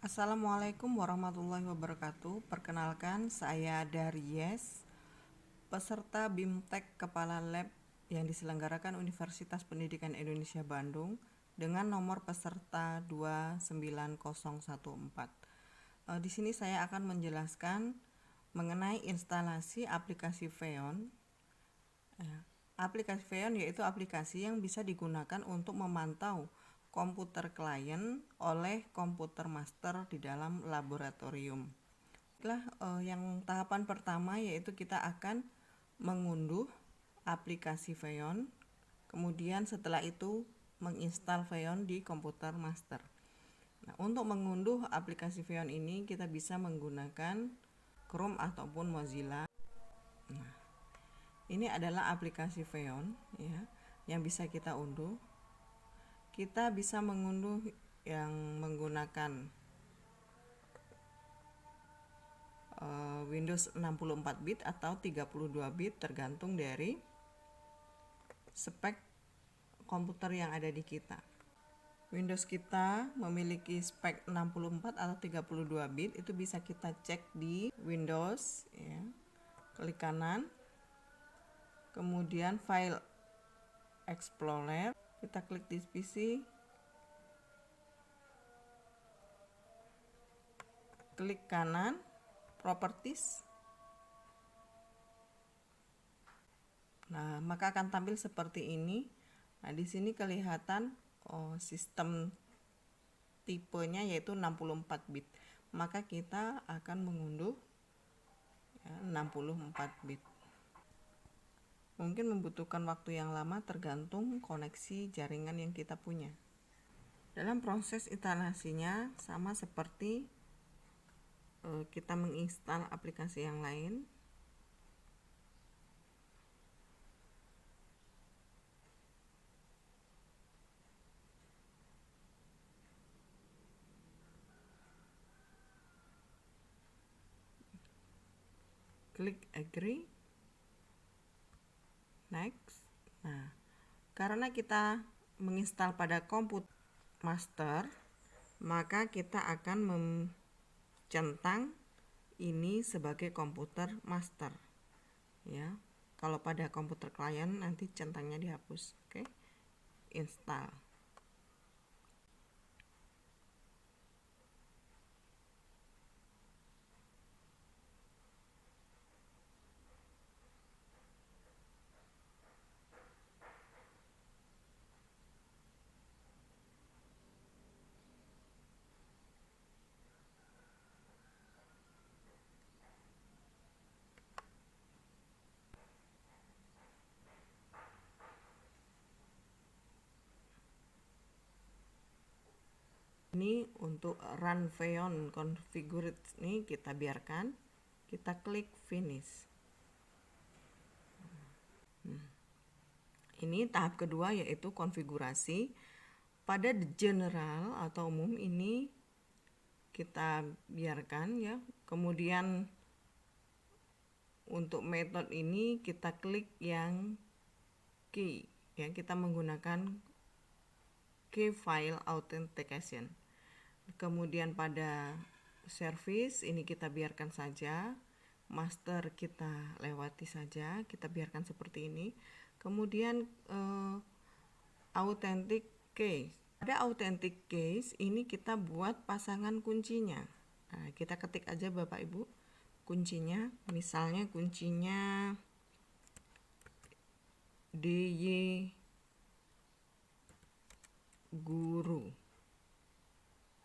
Assalamualaikum warahmatullahi wabarakatuh. Perkenalkan, saya Daries, peserta BIMTEK Kepala Lab yang diselenggarakan Universitas Pendidikan Indonesia Bandung dengan nomor peserta 29014. Di sini saya akan menjelaskan mengenai instalasi aplikasi Feon. Aplikasi Feon yaitu aplikasi yang bisa digunakan untuk memantau komputer klien oleh komputer master di dalam laboratorium. Yang tahapan pertama yaitu kita akan mengunduh aplikasi Feon, kemudian setelah itu menginstal Feon di komputer master. Nah, untuk mengunduh aplikasi Feon ini kita bisa menggunakan Chrome ataupun Mozilla. Nah, ini adalah aplikasi Feon ya, yang bisa kita unduh. Kita bisa mengunduh yang menggunakan Windows 64 bit atau 32 bit tergantung dari spek komputer yang ada di kita. Windows kita memiliki spek 64 atau 32 bit, itu bisa kita cek di Windows ya. Klik kanan, kemudian File Explorer, kita klik di PC, klik kanan, Properties. Nah, maka akan tampil seperti ini. Nah, di sini kelihatan sistem tipenya yaitu 64 bit. Maka kita akan mengunduh 64 bit. Mungkin membutuhkan waktu yang lama tergantung koneksi jaringan yang kita punya. Dalam proses instalasinya sama seperti kita menginstal aplikasi yang lain. Klik agree, next. Nah, karena kita menginstal pada komputer master, maka kita akan centang ini sebagai komputer master ya. Kalau pada komputer klien nanti centangnya dihapus. Oke. Install. Ini untuk run Feon configured ini kita biarkan, kita klik finish. Ini tahap kedua yaitu konfigurasi. Pada general atau umum ini kita biarkan ya. Kemudian untuk metode ini kita klik yang key ya, kita menggunakan key file authentication. Kemudian pada service ini kita biarkan saja, master kita lewati saja, kita biarkan seperti ini. Kemudian authentic case. Pada authentic case ini kita buat pasangan kuncinya. Nah, kita ketik aja Bapak Ibu kuncinya, misalnya kuncinya DY guru.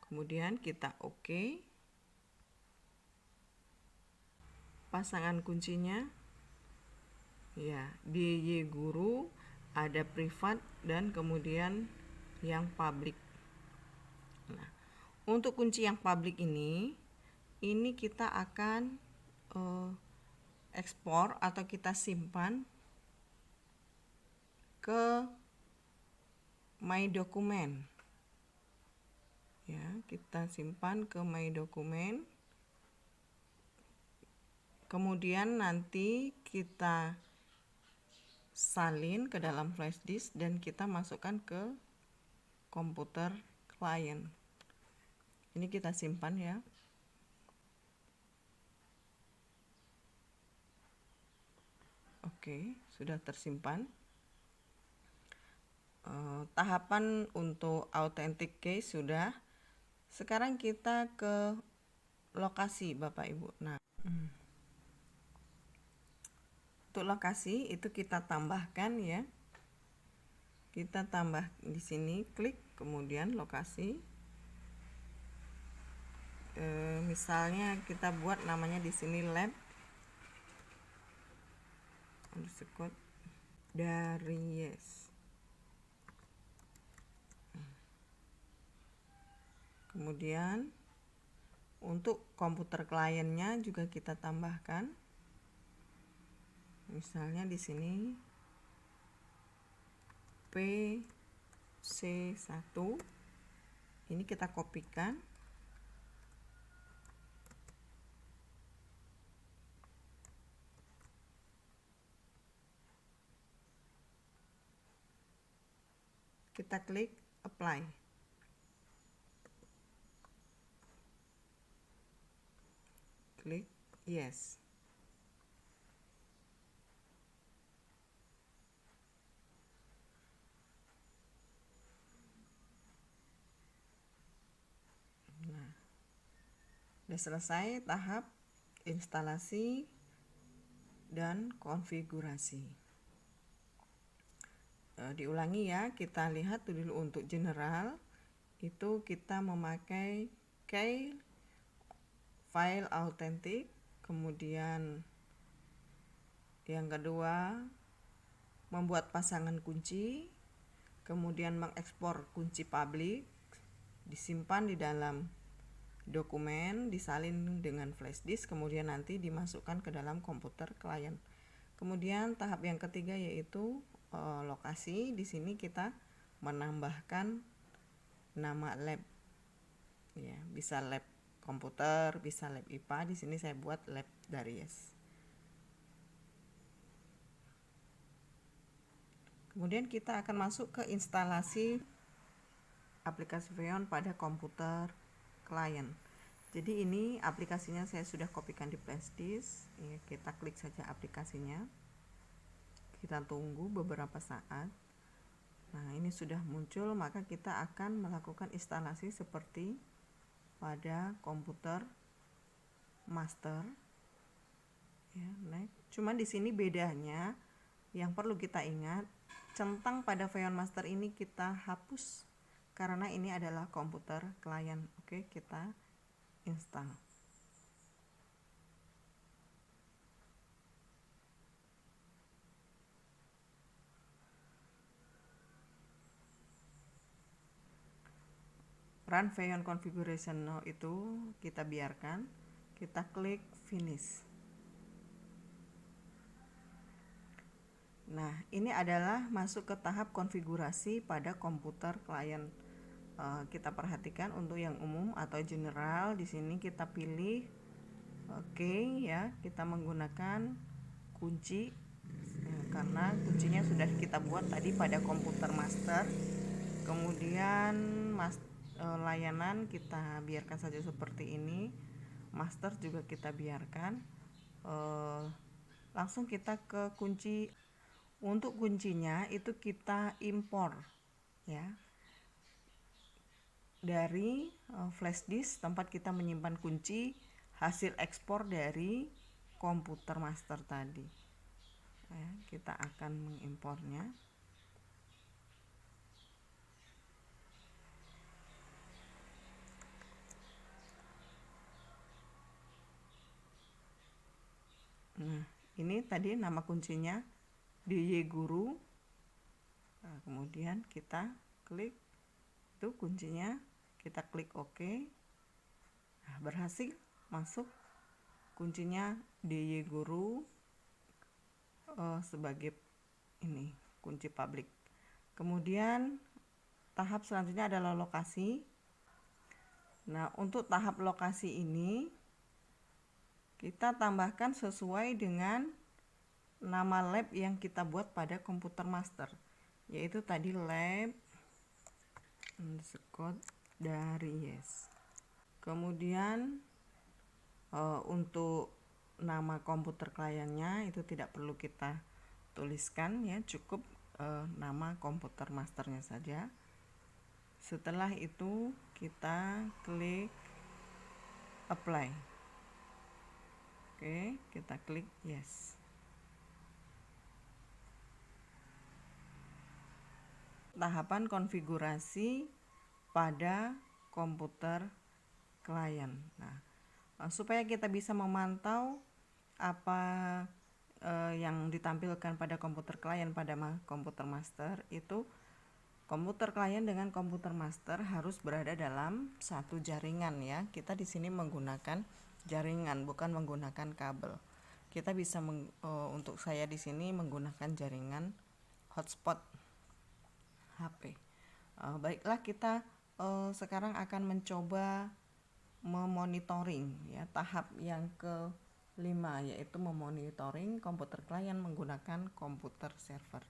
Kemudian kita oke. Pasangan kuncinya ya, DY guru, ada privat dan kemudian yang publik. Nah, untuk kunci yang publik ini kita akan ekspor atau kita simpan ke My Document. Ya, kita simpan ke My Document. Kemudian nanti kita salin ke dalam flash disk dan kita masukkan ke komputer klien. Ini kita simpan ya. Oke, sudah tersimpan. Tahapan untuk authentic key sudah. Sekarang kita ke lokasi Bapak Ibu. Nah, untuk lokasi itu kita tambahkan ya. Kita tambah di sini, klik kemudian lokasi. Misalnya kita buat namanya di sini lab underscore Daries. Kemudian untuk komputer kliennya juga kita tambahkan. Misalnya di sini PC1. Ini kita kopikan. Kita klik apply. Klik yes. Nah, sudah selesai tahap instalasi dan konfigurasi. Diulangi ya, kita lihat dulu untuk general itu kita memakai key file authentic, kemudian yang kedua membuat pasangan kunci, kemudian mengekspor kunci public, disimpan di dalam dokumen, disalin dengan flash disk, kemudian nanti dimasukkan ke dalam komputer klien. Kemudian tahap yang ketiga yaitu lokasi. Di sini kita menambahkan nama lab. Ya, bisa lab komputer, bisa lab IPA. Di sini saya buat lab Daries. Kemudian kita akan masuk ke instalasi aplikasi Xeon pada komputer klien. Jadi ini aplikasinya saya sudah kopikan di flash disk. Ya, kita klik saja aplikasinya. Kita tunggu beberapa saat. Nah, ini sudah muncul, maka kita akan melakukan instalasi seperti pada komputer master. Ya, next. Cuman di sini bedanya yang perlu kita ingat, centang pada Xeon Master ini kita hapus karena ini adalah komputer klien. Oke, kita install. Run Xeon configuration now itu kita biarkan, kita klik finish. Nah, ini adalah masuk ke tahap konfigurasi pada komputer klien. Kita perhatikan untuk yang umum atau general, di sini kita pilih oke ya, kita menggunakan kunci karena kuncinya sudah kita buat tadi pada komputer master. Kemudian layanan kita biarkan saja seperti ini, master juga kita biarkan. Langsung kita ke kunci. Untuk kuncinya itu kita impor ya dari flash disk tempat kita menyimpan kunci, hasil ekspor dari komputer master tadi ya, kita akan mengimpornya. Nah, ini tadi nama kuncinya DY Guru. Nah, kemudian kita klik itu kuncinya, kita klik OK. Nah, berhasil masuk kuncinya DY Guru sebagai ini kunci publik. Kemudian tahap selanjutnya adalah lokasi. Nah, untuk tahap lokasi ini kita tambahkan sesuai dengan nama lab yang kita buat pada komputer master, yaitu tadi lab underscore Daries. Kemudian untuk nama komputer kliennya itu tidak perlu kita tuliskan ya, cukup nama komputer masternya saja. Setelah itu kita klik apply. Oke, kita klik yes. Tahapan konfigurasi pada komputer klien. Nah, supaya kita bisa memantau apa yang ditampilkan pada komputer klien pada komputer master, itu komputer klien dengan komputer master harus berada dalam satu jaringan ya. Kita di sini menggunakan jaringan, bukan menggunakan kabel. Kita bisa untuk saya di sini menggunakan jaringan hotspot HP. Baiklah, kita sekarang akan mencoba memonitoring ya, tahap yang kelima, yaitu memonitoring komputer klien menggunakan komputer server.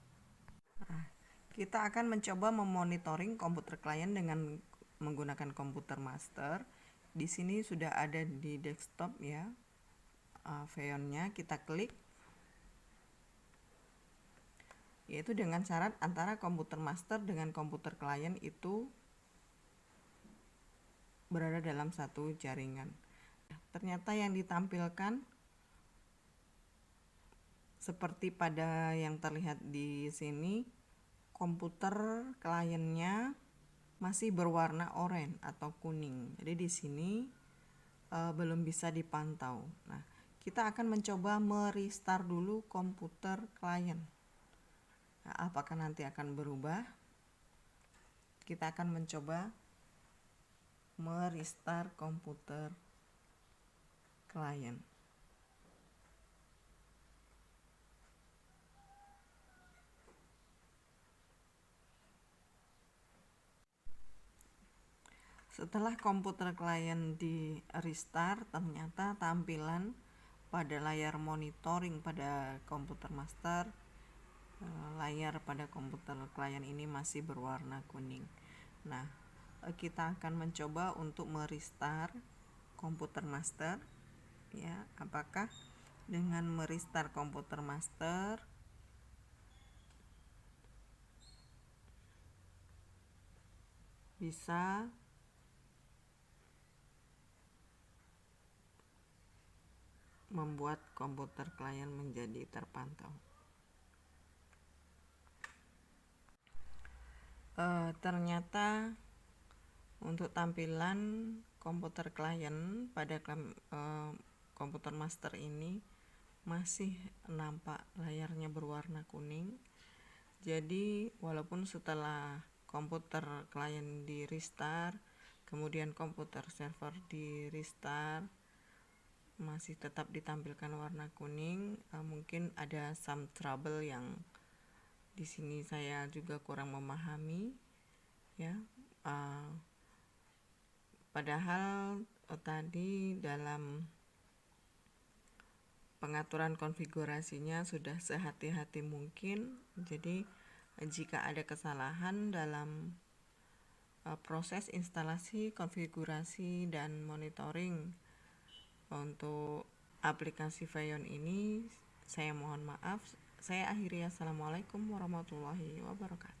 Nah, kita akan mencoba memonitoring komputer klien dengan menggunakan komputer master. Di sini sudah ada di desktop ya, Feonnya kita klik, yaitu dengan syarat antara komputer master dengan komputer klien itu berada dalam satu jaringan. Ternyata yang ditampilkan seperti pada yang terlihat di sini, komputer kliennya masih berwarna oranye atau kuning. Jadi di sini belum bisa dipantau. Nah, kita akan mencoba merestart dulu komputer klien. Nah, apakah nanti akan berubah? Kita akan mencoba merestart komputer klien. Setelah komputer klien di restart, ternyata tampilan pada layar monitoring pada komputer master, layar pada komputer klien ini masih berwarna kuning. Nah, kita akan mencoba untuk merestart komputer master ya. Apakah dengan merestart komputer master bisa membuat komputer klien menjadi terpantau? Ternyata untuk tampilan komputer klien pada komputer master ini masih nampak layarnya berwarna kuning. Jadi walaupun setelah komputer klien di restart, kemudian komputer server di restart, masih tetap ditampilkan warna kuning. Mungkin ada some trouble yang di sini saya juga kurang memahami ya. Padahal tadi dalam pengaturan konfigurasinya sudah sehati-hati mungkin. Jadi jika ada kesalahan dalam proses instalasi, konfigurasi, dan monitoring untuk aplikasi Feon ini, saya mohon maaf. Saya akhiri. Assalamualaikum warahmatullahi wabarakatuh.